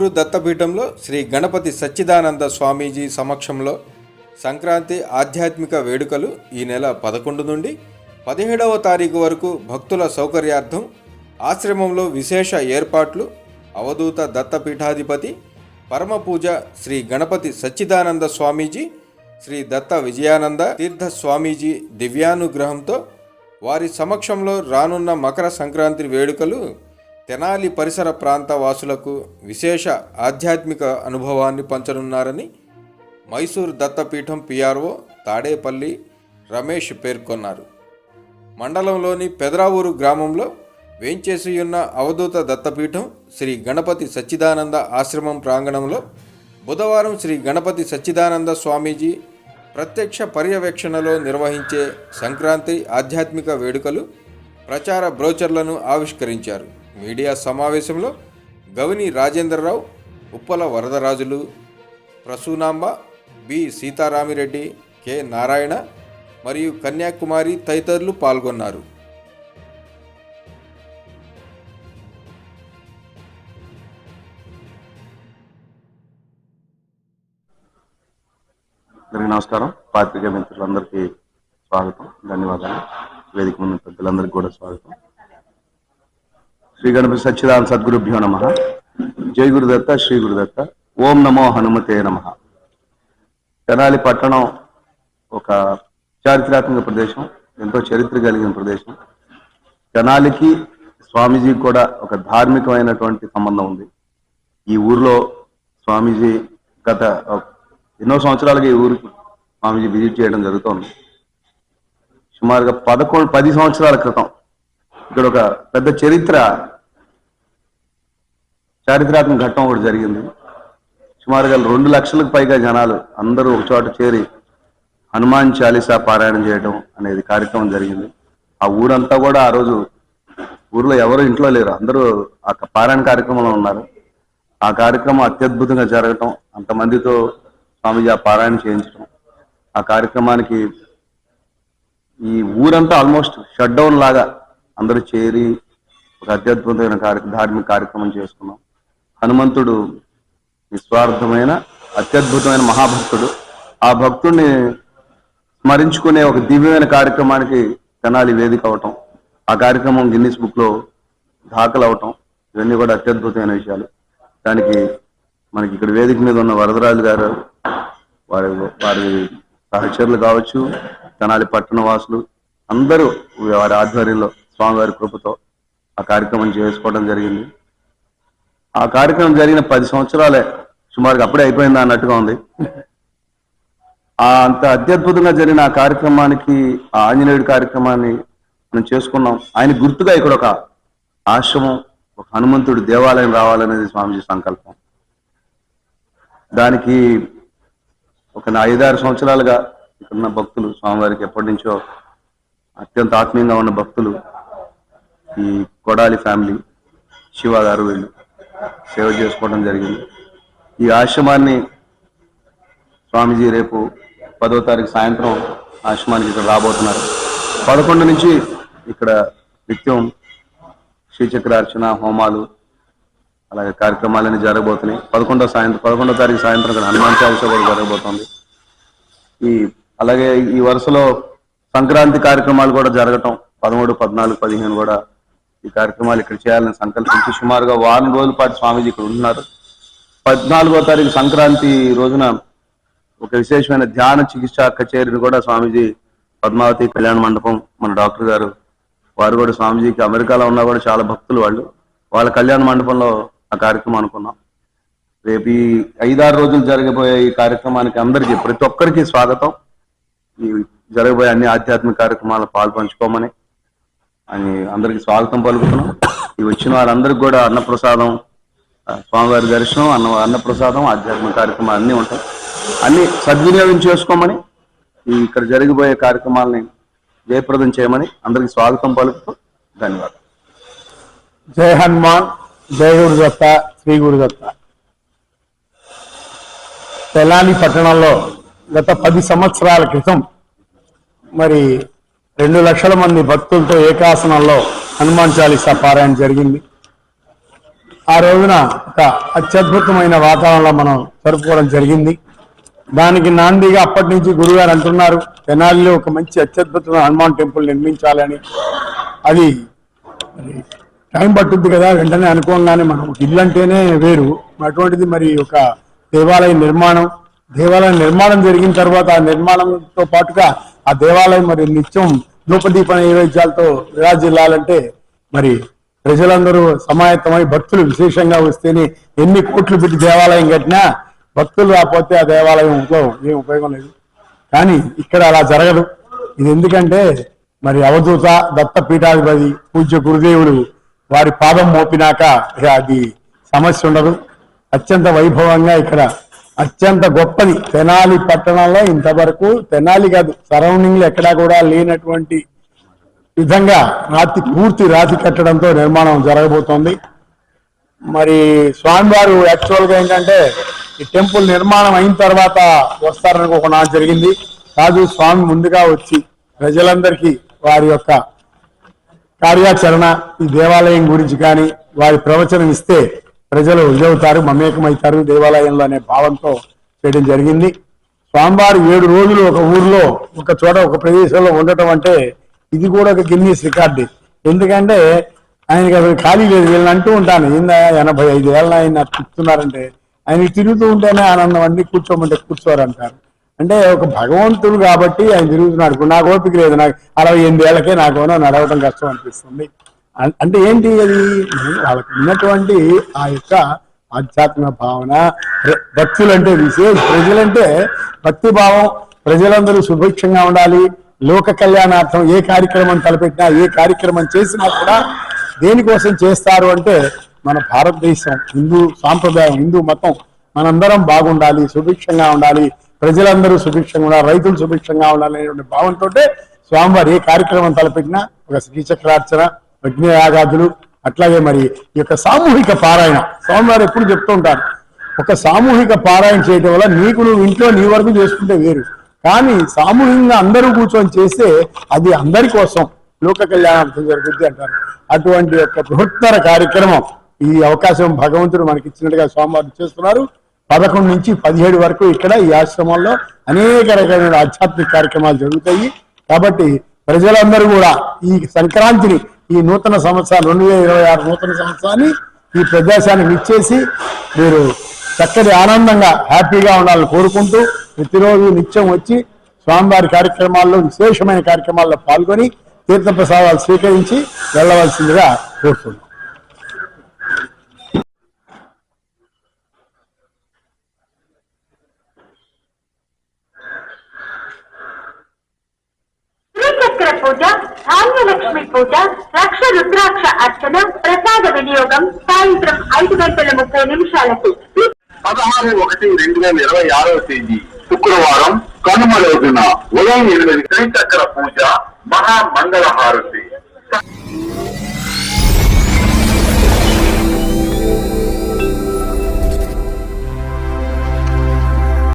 మైసూరు దత్తపీఠంలో శ్రీ గణపతి సచ్చిదానంద స్వామీజీ సమక్షంలో సంక్రాంతి ఆధ్యాత్మిక వేడుకలు ఈ నెల 11 నుండి 17వ తారీఖు వరకు భక్తుల సౌకర్యార్థం ఆశ్రమంలో విశేష ఏర్పాట్లు. అవధూత దత్తపీఠాధిపతి పరమపూజ శ్రీ గణపతి సచ్చిదానంద స్వామీజీ, శ్రీ దత్త విజయానంద తీర్థ స్వామీజీ దివ్యానుగ్రహంతో వారి సమక్షంలో రానున్న మకర సంక్రాంతి వేడుకలు తెనాలి పరిసర ప్రాంత వాసులకు విశేష ఆధ్యాత్మిక అనుభవాన్ని పంచనున్నారని మైసూరు దత్తపీఠం పిఆర్ఓ తాడేపల్లి రమేష్ పేర్కొన్నారు. మండలంలోని పెదరావూరు గ్రామంలో వేంచేసియున్న అవధూత దత్తపీఠం శ్రీ గణపతి సచ్చిదానంద ఆశ్రమం ప్రాంగణంలో బుధవారం శ్రీ గణపతి సచ్చిదానంద స్వామీజీ ప్రత్యక్ష పర్యవేక్షణలో నిర్వహించే సంక్రాంతి ఆధ్యాత్మిక వేడుకలు ప్రచార బ్రోచర్లను ఆవిష్కరించారు. మీడియా సమావేశంలో గవిని రాజేంద్రరావు, ఉప్పల వరదరాజులు, ప్రసూనాంబ, బి సీతారామిరెడ్డి, కె నారాయణ మరియు కన్యాకుమారి తదితరులు పాల్గొన్నారు. నమస్కారం. పాత్రికేయ మిత్రులందరికీ స్వాగతం, ధన్యవాదాలు. వేదిక ముందు పెద్దలందరికీ కూడా స్వాగతం. శ్రీ గణపతి సచ్చిదానంద సద్గురుభ్యో నమః. జై గురుదత్త, శ్రీ గురుదత్త. ఓం నమో హనుమతే నమః. తెనాలి పట్టణం ఒక చారిత్రాత్మక ప్రదేశం, ఎంతో చరిత్ర కలిగిన ప్రదేశం. తెనాలికి స్వామీజీకి కూడా ఒక ధార్మికమైనటువంటి సంబంధం ఉంది. ఈ ఊర్లో స్వామీజీ గత ఎన్నో సంవత్సరాలుగా ఈ ఊరికి స్వామీజీ విజిట్ చేయడం జరుగుతోంది. సుమారుగా 10 సంవత్సరాల క్రితం ఇక్కడ ఒక పెద్ద చారిత్రాత్మక ఘట్టం ఒకటి జరిగింది. సుమారుగా 2 లక్షలకు పైగా జనాలు అందరూ ఒక చోట చేరి హనుమాన్ చాలీసా పారాయణం చేయడం అనేది కార్యక్రమం జరిగింది. ఆ ఊరంతా కూడా ఆ రోజు ఊర్లో ఎవరు ఇంట్లో లేరు, అందరూ ఆ పారాయణ కార్యక్రమంలో ఉన్నారు. ఆ కార్యక్రమం అత్యద్భుతంగా జరగటం, అంతమందితో స్వామీజీ ఆ పారాయణ చేయించడం, ఆ కార్యక్రమానికి ఈ ఊరంతా ఆల్మోస్ట్ షట్ డౌన్ లాగా అందరూ చేరి ఒక అత్యద్భుతమైన ధార్మిక కార్యక్రమం చేసుకున్నాం. హనుమంతుడు నిస్వార్థమైన అత్యద్భుతమైన మహాభక్తుడు. ఆ భక్తుడిని స్మరించుకునే ఒక దివ్యమైన కార్యక్రమానికి తెనాలి వేదిక అవటం, ఆ కార్యక్రమం గిన్నిస్ బుక్ లో దాఖలు అవటం, ఇవన్నీ కూడా అత్యద్భుతమైన విషయాలు. దానికి మనకి ఇక్కడ వేదిక మీద ఉన్న వరదరాజు గారు, వారి సహచరులు కావచ్చు, తెనాలి పట్టణ వాసులు అందరూ వారి ఆధ్వర్యంలో స్వామివారి కృపతో ఆ కార్యక్రమం చేసుకోవడం జరిగింది. ఆ కార్యక్రమం జరిగిన 10 సంవత్సరాలే సుమారుగా అప్పుడే అయిపోయిందా అన్నట్టుగా ఉంది. అంత అత్యద్భుతంగా జరిగిన ఆ కార్యక్రమానికి, ఆ ఆంజనేయుడి కార్యక్రమాన్ని మనం చేసుకున్నాం. ఆయన గుర్తుగా ఇక్కడ ఒక ఆశ్రమం, ఒక హనుమంతుడి దేవాలయం రావాలనేది స్వామీజీ సంకల్పం. దానికి ఒక 5-6 సంవత్సరాలుగా ఇక్కడున్న భక్తులు, స్వామివారికి ఎప్పటి నుంచో అత్యంత ఆత్మీయంగా ఉన్న భక్తులు, ఈ కొడాలి ఫ్యామిలీ, శివ గారు, వీళ్ళు సేవ చేసుకోవడం జరిగింది. ఈ ఆశ్రమాన్ని స్వామీజీ రేపు 10వ తారీఖు సాయంత్రం ఆశ్రమానికి ఇక్కడ రాబోతున్నారు. 11 నుంచి ఇక్కడ నిత్యం శ్రీచక్రార్చన, హోమాలు, అలాగే కార్యక్రమాలన్నీ జరగబోతున్నాయి. 11వ తారీఖు సాయంత్రం ఇక్కడ హనుమాన్ చాలీసా కూడా జరగబోతోంది. అలాగే ఈ వరుసలో సంక్రాంతి కార్యక్రమాలు కూడా జరగటం, 13, 14, 15 కూడా ఈ కార్యక్రమాలు ఇక్కడ చేయాలని సంకల్పించి సుమారుగా 1 వారం రోజుల పాటు స్వామీజీ ఇక్కడ ఉంటున్నారు. 14వ తారీఖు సంక్రాంతి రోజున ఒక విశేషమైన ధ్యాన చికిత్సా కచేరీని కూడా స్వామీజీ పద్మావతి కళ్యాణ మండపం, మన డాక్టర్ గారు వారు కూడా స్వామీజీకి అమెరికాలో ఉన్నా కూడా చాలా భక్తులు వాళ్ళ కళ్యాణ మండపంలో ఆ కార్యక్రమం అనుకున్నాం. రేపు ఈ 5-6 రోజులు జరగబోయే ఈ కార్యక్రమానికి అందరికీ, ప్రతి ఒక్కరికి స్వాగతం. ఈ జరగబోయే అన్ని ఆధ్యాత్మిక కార్యక్రమాలను పాల్పంచుకోమని అందరికీ స్వాగతం పలుకుతున్నాం. ఈ వచ్చిన వారందరికీ కూడా అన్నప్రసాదం, స్వామివారి దర్శనం, అన్నప్రసాదం, ఆధ్యాత్మిక కార్యక్రమాలు అన్నీ ఉంటాయి. అన్ని సద్వినియోగం చేసుకోమని, ఇక్కడ జరిగిపోయే కార్యక్రమాలని జయప్రదం చేయమని అందరికీ స్వాగతం పలుకుతూ ధన్యవాదాలు. జై హనుమాన్, జై గురుదత్త, శ్రీ గురుదత్త. తెనాలి పట్టణంలో గత 10 సంవత్సరాల క్రితం మరి 2 లక్షల మంది భక్తులతో ఏకాసనంలో హనుమాన్ చాలీసా పారాయణ జరిగింది. ఆ రోజున ఒక అత్యద్భుతమైన వాతావరణంలో మనం జరుపుకోవడం జరిగింది. దానికి నాందిగా అప్పటి నుంచి గురుగారు అంటున్నారు తెనాలిలో ఒక మంచి అత్యద్భుతమైన హనుమాన్ టెంపుల్ నిర్మించాలని. అది టైం పట్టుద్ది కదా, వెంటనే అనుకోగానే మనం ఇల్లు అంటేనే వేరు, అటువంటిది మరి ఒక దేవాలయం నిర్మాణం జరిగిన తర్వాత ఆ నిర్మాణంతో పాటుగా ఆ దేవాలయం మరి నిత్యం ధూపదీప నైవేద్యాలతో విరాజిల్లాలంటే మరి ప్రజలందరూ సమాయత్తమై భక్తులు విశేషంగా వస్తేనే ఎన్ని కోట్లు పెట్టి దేవాలయం కట్టినా భక్తులు రాకపోతే ఆ దేవాలయంలో ఏం ఉపయోగం లేదు. కానీ ఇక్కడ అలా జరగదు. ఇది ఎందుకంటే మరి అవధూత దత్త పీఠాధిపతి పూజ్య గురుదేవుడు వారి పాదం మోపినాక ఇక అది సమస్య ఉండదు. అత్యంత వైభవంగా ఇక్కడ అత్యంత గొప్పది తెనాలి పట్టణంలో ఇంతవరకు తెనాలి కాదు సరౌండింగ్ లో ఎక్కడా కూడా లేనటువంటి విధంగా పూర్తి రాతి కట్టడంతో నిర్మాణం జరగబోతోంది. మరి స్వామివారు యాక్చువల్ గా ఏంటంటే ఈ టెంపుల్ నిర్మాణం అయిన తర్వాత వస్తారని ఒక నా జరిగింది కాదు. స్వామి ముందుగా వచ్చి ప్రజలందరికీ వారి యొక్క కార్యాచరణ ఈ దేవాలయం గురించి కానీ వారి ప్రవచనం ఇస్తే ప్రజలు ఇదవుతారు, మమేకమవుతారు దేవాలయంలో అనే భావంతో చేయడం జరిగింది. స్వామివారు 7 రోజులు ఒక ఊర్లో ఒక చోట ఒక ప్రదేశంలో ఉండటం అంటే ఇది కూడా ఒక గిన్నీస్ రికార్డు. ఎందుకంటే ఆయనకి అసలు ఖాళీ లేదు. వీళ్ళని అంటూ ఉంటాను, 85 ఏళ్ళ ఆయన తిప్పుతున్నారంటే ఆయనకి తిరుగుతూ ఉంటేనే ఆనందం, అన్ని కూర్చోమంటే కూర్చోరంటారు. అంటే ఒక భగవంతుడు కాబట్టి ఆయన తిరుగుతున్నాడు. నాకు ఓపిక లేదు, నాకు 68 ఏళ్ళకే నాకు నడవటం కష్టం అనిపిస్తుంది. అంటే ఏంటి అది వాళ్ళకి ఉన్నటువంటి ఆ యొక్క ఆధ్యాత్మిక భావన. భక్తులంటే ప్రజలంటే భక్తి భావం. ప్రజలందరూ సుభిక్షంగా ఉండాలి, లోక కళ్యాణార్థం ఏ కార్యక్రమం తలపెట్టినా ఏ కార్యక్రమం చేసినా కూడా దేనికోసం చేస్తారు అంటే మన భారతదేశం హిందూ సాంప్రదాయం హిందూ మతం మనందరం బాగుండాలి, సుభిక్షంగా ఉండాలి, ప్రజలందరూ సుభిక్షంగా ఉండాలి, రైతులు సుభిక్షంగా ఉండాలి అనేటువంటి భావంతో స్వామివారు ఏ కార్యక్రమం తలపెట్టినా ఒక శ్రీచక్రార్చన యజ్ఞయాగాదులు అట్లాగే మరి ఈ యొక్క సామూహిక పారాయణ స్వామివారు ఎప్పుడు చెప్తూ ఉంటారు. ఒక సామూహిక పారాయణ చేయడం వల్ల నువ్వు ఇంట్లో నీ వరకు చేసుకుంటే వేరు, కానీ సామూహికంగా అందరూ కూర్చొని చేస్తే అది అందరి కోసం లోక కళ్యాణార్థం జరుగుద్ది అంటారు. అటువంటి యొక్క బృహత్తర కార్యక్రమం ఈ అవకాశం భగవంతుడు మనకి ఇచ్చినట్టుగా స్వామివారు చేస్తున్నారు. 11 నుంచి 17 వరకు ఇక్కడ ఈ ఆశ్రమంలో అనేక రకమైన ఆధ్యాత్మిక కార్యక్రమాలు జరుగుతాయి. కాబట్టి ప్రజలందరూ కూడా ఈ సంక్రాంతిని ఈ నూతన సంవత్సరాలు 2026 నూతన సంవత్సరాన్ని ఈ ప్రదేశానికి ఇచ్చేసి మీరు చక్కటి ఆనందంగా హ్యాపీగా ఉండాలని కోరుకుంటూ ప్రతిరోజు నిత్యం వచ్చి స్వామివారి కార్యక్రమాల్లో విశేషమైన కార్యక్రమాల్లో పాల్గొని తీర్థప్రసాదాలు స్వీకరించి వెళ్ళవలసిందిగా కోరుతున్నాం. శ్రీచక్ర పూజ, ధాన్యలక్ష్మి పూజ, లక్ష రుద్రాక్ష అర్చన, ప్రసాద వినియోగం సాయంత్రం 5:30 16/1/2026 తేదీ శుక్రవారం కనుమ రోజున ఉదయం 8 శ్రీచక్ర పూజ, మహామంగళ హారతి.